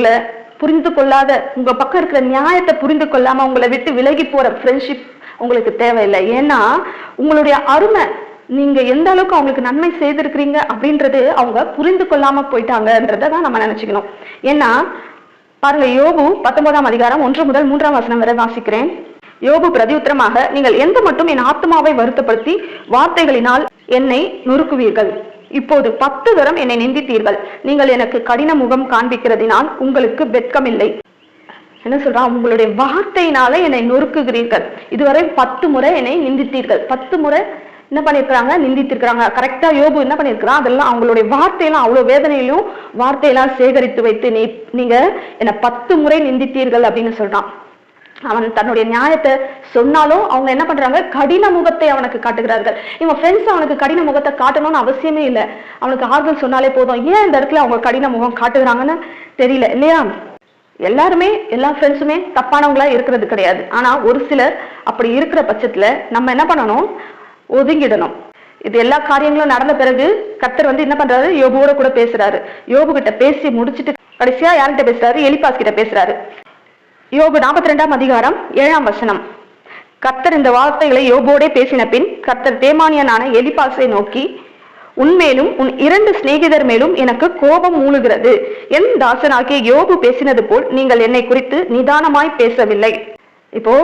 உங்களை புரிந்து கொள்ளாத, உங்க பக்கம் இருக்கிற நியாயத்தை புரிந்து கொள்ளாம உங்களை விட்டு விலகி போற ஃப்ரெண்ட்ஷிப் உங்களுக்கு தேவையில்லை. ஏன்னா உங்களுடைய அருமை, நீங்க எந்த அளவுக்கு அவங்களுக்கு நன்மை செய்திருக்கிறீங்க அப்படின்றது அவங்க புரிந்து கொள்ளாம போயிட்டாங்கன்றதான் நம்ம நினைச்சுக்கணும். ஏன்னா பாருங்க, யோபு 19ஆம் அதிகாரம் 1 முதல் 3ஆம் வசனம் வரை வாசிக்கிறேன். யோபு பிரதியுத்தரமாக, நீங்கள் எந்த மட்டும் என் ஆத்மாவை வருத்தப்படுத்தி வார்த்தைகளினால் என்னை நொறுக்குவீர்கள். இப்போது 10 தரம் என்னை நிந்தித்தீர்கள். நீங்கள் எனக்கு கடின முகம் காண்பிக்கிறதினால் உங்களுக்கு வெட்கமில்லை. என்ன சொல்றா? உங்களுடைய வார்த்தையினால என்னை நொறுக்குகிறீர்கள். இதுவரை 10 முறை என்னை நிந்தித்தீர்கள். 10 முறை என்ன பண்ணிருக்கிறாங்க? நிந்தித்திருக்கிறாங்க. கரெக்டா யோபு என்ன பண்ணிருக்கிறான்? அதெல்லாம் அவங்களுடைய வார்த்தையெல்லாம் அவ்வளவு வேதனையிலும் வார்த்தையெல்லாம் சேகரித்து வைத்து நீங்க என்ன 10 முறை நிந்தித்தீர்கள் அப்படின்னு சொல்றான். அவன் தன்னுடைய நியாயத்தை சொன்னாலும் அவங்க என்ன பண்றாங்க? கடின முகத்தை அவனுக்கு காட்டுகிறார்கள். இவன் ஃப்ரெண்ட்ஸ் அவனுக்கு கடின முகத்தை காட்டணும்னு அவசியமே இல்லை. அவனுக்கு ஆறுதல் சொன்னாலே போதும். ஏன் இந்த இடத்துல அவங்க கடின முகம் காட்டுகிறாங்கன்னு தெரியல இல்லையா? எல்லாருமே, எல்லா ஃப்ரெண்ட்ஸுமே தப்பானவங்களா இருக்கிறது கிடையாது. ஆனா ஒரு சிலர் அப்படி இருக்கிற பட்சத்துல நம்ம என்ன பண்ணணும்? ஒதுங்கிடணும். இது எல்லா காரியங்களும் நடந்த பிறகு கர்த்தர் என்ன பண்றாரு? யோபுவோட கூட பேசுறாரு. யோபு கிட்ட பேசி முடிச்சுட்டு கடைசியா யார்கிட்ட பேசுறாரு? எலிப்பாஸ் கிட்ட பேசுறாரு. யோபு 42ஆம் அதிகாரம் 7ஆம் வசனம். கர்த்தர் இந்த வார்த்தைகளை யோபோடே பேசின பின் கர்த்தர் தேமானியனான எலிப்பாசை நோக்கி, உன்மேலும் உன் 2 சிநேகிதர் மேலும் எனக்கு கோபம் மூழுகிறது. என் தாசனாகிய யோபு பேசினது போல் நீங்கள் என்னை குறித்து நிதானமாய் பேசவில்லை. இப்போ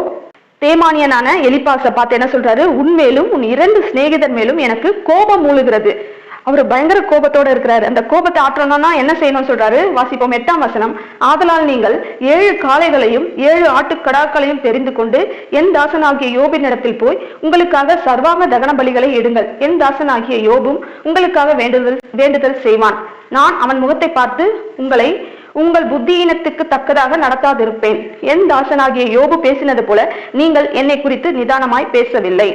தேமானியனான எலிப்பாசை பார்த்து என்ன சொல்றாரு? உன்மேலும் உன் 2 சிநேகிதர் மேலும் எனக்கு கோபம் மூழுகிறது. அவர் பயங்கர கோபத்தோட இருக்கிறாரு. அந்த கோபத்தை ஆற்றணும்னா என்ன செய்யணும் சொல்றாரு? வாசிப்போம் 8ஆம் வசனம். ஆதலால் நீங்கள் 7 காளைகளையும் 7 ஆட்டுக்கடாக்களையும் தெரிந்து கொண்டு என் தாசனாகிய யோபின் இடத்தில் போய் உங்களுக்காக சர்வாங்க தகன பலிகளை இடுங்கள். என் தாசனாகிய யோபும் உங்களுக்காக வேண்டுதல் செய்வான். நான் அவன் முகத்தை பார்த்து உங்களை உங்கள் புத்தியினத்துக்கு தக்கதாக நடத்தாதிருப்பேன். என் தாசனாகிய யோபு பேசினது போல நீங்கள் என்னை குறித்து நிதானமாய் பேசவில்லை.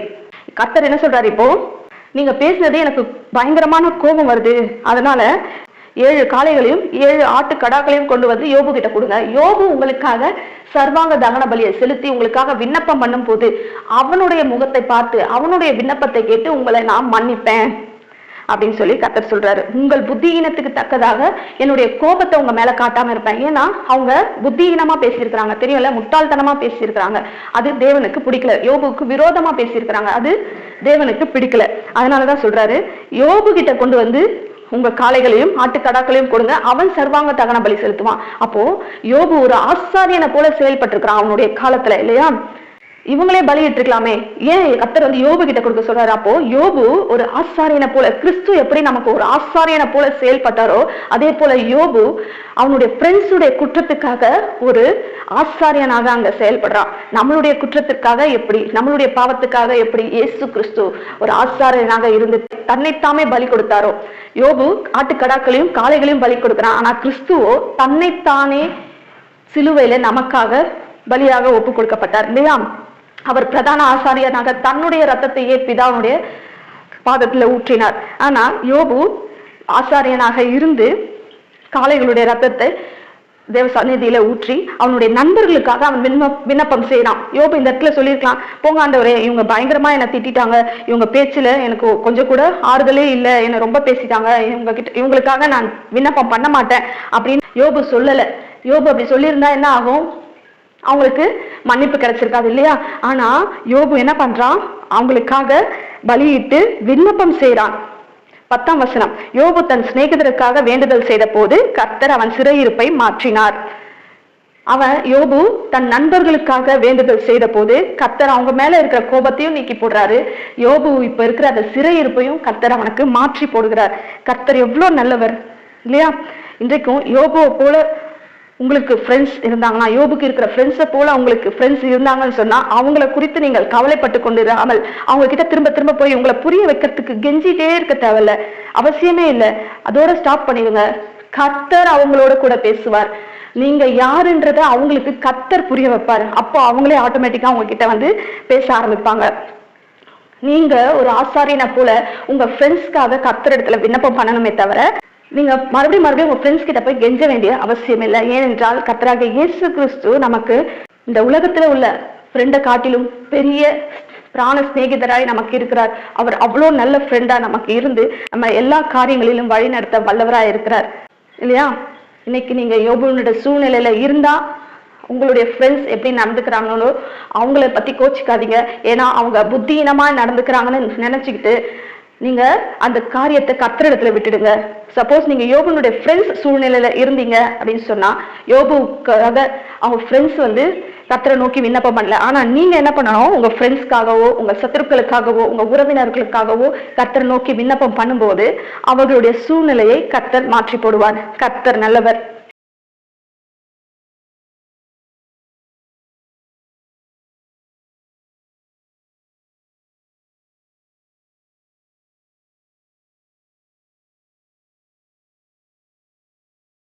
கர்த்தர் என்ன சொல்றாரு? இப்போ நீங்க பேசினது எனக்கு பயங்கரமான கோபம் வருது. அதனால 7 காளைகளையும் 7 ஆட்டுக்கடாக்களையும் கொண்டு வந்து யோபு கிட்ட கொடுங்க. யோபு உங்களுக்காக சர்வாங்க தகன பலியை செலுத்தி உங்களுக்காக விண்ணப்பம் பண்ணும் போது அவனுடைய முகத்தை பார்த்து அவனுடைய விண்ணப்பத்தை கேட்டு உங்களை நான் மன்னிப்பேன் அப்படின்னு சொல்லி கர்த்தர் சொல்றாரு. உங்கள் புத்தியீனத்துக்கு தக்கதாக என்னுடைய கோபத்தை உங்க மேல காட்டாம இருப்பேன். ஏன்னா அவங்க புத்தியீனமா பேசியிருக்கிறாங்க, தெரியல, முட்டாள்தனமா பேசியிருக்கிறாங்க. அது தேவனுக்கு பிடிக்கல. யோபுக்கு விரோதமா பேசியிருக்கிறாங்க, அது தேவனுக்கு பிடிக்கல. அதனாலதான் சொல்றாரு, யோபு கிட்ட கொண்டு வந்து உங்க காளைகளையும் ஆட்டுக்கடாக்களையும் கொடுங்க, அவன் சர்வாங்க தகன பலி செலுத்துவான். அப்போ யோபு ஒரு ஆசாரியனை போல செயல்பட்டு இருக்கிறான் அவனுடைய காலத்துல இல்லையா? இவங்களே பலியிட்டு இருக்கலாமே, ஏன் கர்த்தர் யோபு கிட்ட கொடுக்க சொல்றாரு? அப்போ யோபு ஒரு ஆசாரியனை போல, கிறிஸ்து எப்படி நமக்கு ஒரு ஆசாரியனை போல செயல்பட்டாரோ அதே போல யோபு அவனுடைய ஃப்ரெண்ட்ஸுடைய குற்றத்துக்காக ஒரு ஆசாரியனாக அங்க செயல்படுறான். நம்மளுடைய குற்றத்திற்காக எப்படி, நம்மளுடைய பாவத்துக்காக எப்படி இயேசு கிறிஸ்து ஒரு ஆசாரியனாக இருந்து தன்னைத்தாமே பலி கொடுத்தாரோ, யோபு ஆட்டுக்கடாக்களையும் காளைகளையும் பலி கொடுக்கிறான். ஆனா கிறிஸ்துவோ தன்னைத்தானே சிலுவையில நமக்காக பலியாக ஒப்பு கொடுக்கப்பட்டார் இல்லையா? அவர் பிரதான ஆசாரியனாக தன்னுடைய ரத்தத்தையே பிதாவுடைய பாதத்துல ஊற்றினார். ஆனா யோபு ஆசாரியனாக இருந்து காளைகளுடைய ரத்தத்தை தேவ சந்நிதியில ஊற்றி அவனுடைய நண்பர்களுக்காக அவன் விண்ணப்பம் செய்யறான். யோபு இந்த இடத்துல சொல்லியிருக்கலாம், போங்க ஆண்டவரே, இவங்க பயங்கரமா என்னை திட்டாங்க, இவங்க பேச்சுல எனக்கு கொஞ்சம் கூட ஆறுதலே இல்லை, என்னை ரொம்ப பேசிட்டாங்க, இவங்களுக்காக நான் விண்ணப்பம் பண்ண மாட்டேன் அப்படின்னு யோபு சொல்லல. யோபு அப்படி சொல்லியிருந்தா என்ன ஆகும்? அவங்களுக்கு மன்னிப்பு கிடைச்சிருக்காது இல்லையா? ஆனா யோபு என்ன பண்றான்? அவங்களுக்காக பலியிட்டு விண்ணப்பம் செய்யறான். 10ஆம் வசனம். யோபு தன் சிநேகிதருக்காக வேண்டுதல் செய்த போது கர்த்தர் அவன் சிறையிருப்பை மாற்றினார். யோபு தன் நண்பர்களுக்காக வேண்டுதல் செய்த போது கர்த்தர் அவங்க மேல இருக்கிற கோபத்தையும் நீக்கி போடுறாரு. யோபு இப்ப இருக்கிற அந்த சிறையிருப்பையும் கர்த்தர் அவனுக்கு மாற்றி போடுகிறார். கர்த்தர் எவ்வளவு நல்லவர் இல்லையா? இன்றைக்கும் யோபுவை போல உங்களுக்கு ஃப்ரெண்ட்ஸ் இருந்தாங்கன்னா, யோபுக்கு இருக்கிற ஃப்ரெண்ட்ஸை போல உங்களுக்கு ஃப்ரெண்ட்ஸ் இருந்தாங்கன்னு சொன்னா அவங்கள குறித்து நீங்கள் கவலைப்பட்டு கொண்டு இராமல் அவங்க கிட்ட திரும்ப திரும்ப போய் உங்களை புரிய வைக்கிறதுக்கு கெஞ்சிட்டே இருக்க தேவையில்ல, அவசியமே இல்லை. அதோட ஸ்டாப் பண்ணிடுங்க. கர்த்தர் அவங்களோட கூட பேசுவார். நீங்க யாருன்றத அவங்களுக்கு கர்த்தர் புரிய வைப்பாரு. அப்போ அவங்களே ஆட்டோமேட்டிக்கா உங்ககிட்ட பேச ஆரம்பிப்பாங்க. நீங்க ஒரு ஆசாரியனை போல உங்க ஃப்ரெண்ட்ஸ்க்காக கர்த்தர் இடத்துல விண்ணப்பம் பண்ணணுமே தவிர நீங்க மறுபடியும் உங்க ஃப்ரெண்ட்ஸ் கிட்ட போய் கெஞ்ச வேண்டிய அவசியம் இல்லை. ஏனென்றால் கர்த்தராகிய இயேசு கிறிஸ்து நமக்கு இந்த உலகத்துல உள்ள ஃப்ரெண்டை காட்டிலும் பெரிய பிராண சிநேகிதராய் நமக்கு இருக்கிறார். அவர் அவ்வளோ நல்ல ஃப்ரெண்டா நமக்கு இருந்து நம்ம எல்லா காரியங்களிலும் வழி நடத்த வல்லவராய் இருக்கிறார் இல்லையா? இன்னைக்கு நீங்க யோபுனுடைய சூழ்நிலையில இருந்தா உங்களுடைய ஃப்ரெண்ட்ஸ் எப்படி நடந்துக்கிறாங்களோ அவங்கள பத்தி கோச்சிக்காதீங்க. ஏன்னா அவங்க புத்தியீனமா நடந்துக்கிறாங்கன்னு நினைச்சுக்கிட்டு நீங்க அந்த காரியத்தை கர்த்தரிடத்துல விட்டுடுங்க. சப்போஸ் நீங்க யோபுனுடைய ஃப்ரெண்ட்ஸ் சூழ்நிலையில இருந்தீங்க அப்படின்னு சொன்னா, யோபுக்காக அவங்க ஃப்ரெண்ட்ஸ் கர்த்தரை நோக்கி விண்ணப்பம் பண்ணல. ஆனா நீங்க என்ன பண்ணணும், உங்க ஃப்ரெண்ட்ஸ்க்காகவோ உங்க சத்துருக்களுக்காகவோ உங்க உறவினர்களுக்காகவோ கர்த்தரை நோக்கி விண்ணப்பம் பண்ணும்போது அவர்களுடைய சூழ்நிலையை கர்த்தர் மாற்றி போடுவார். கர்த்தர் நல்லவர்.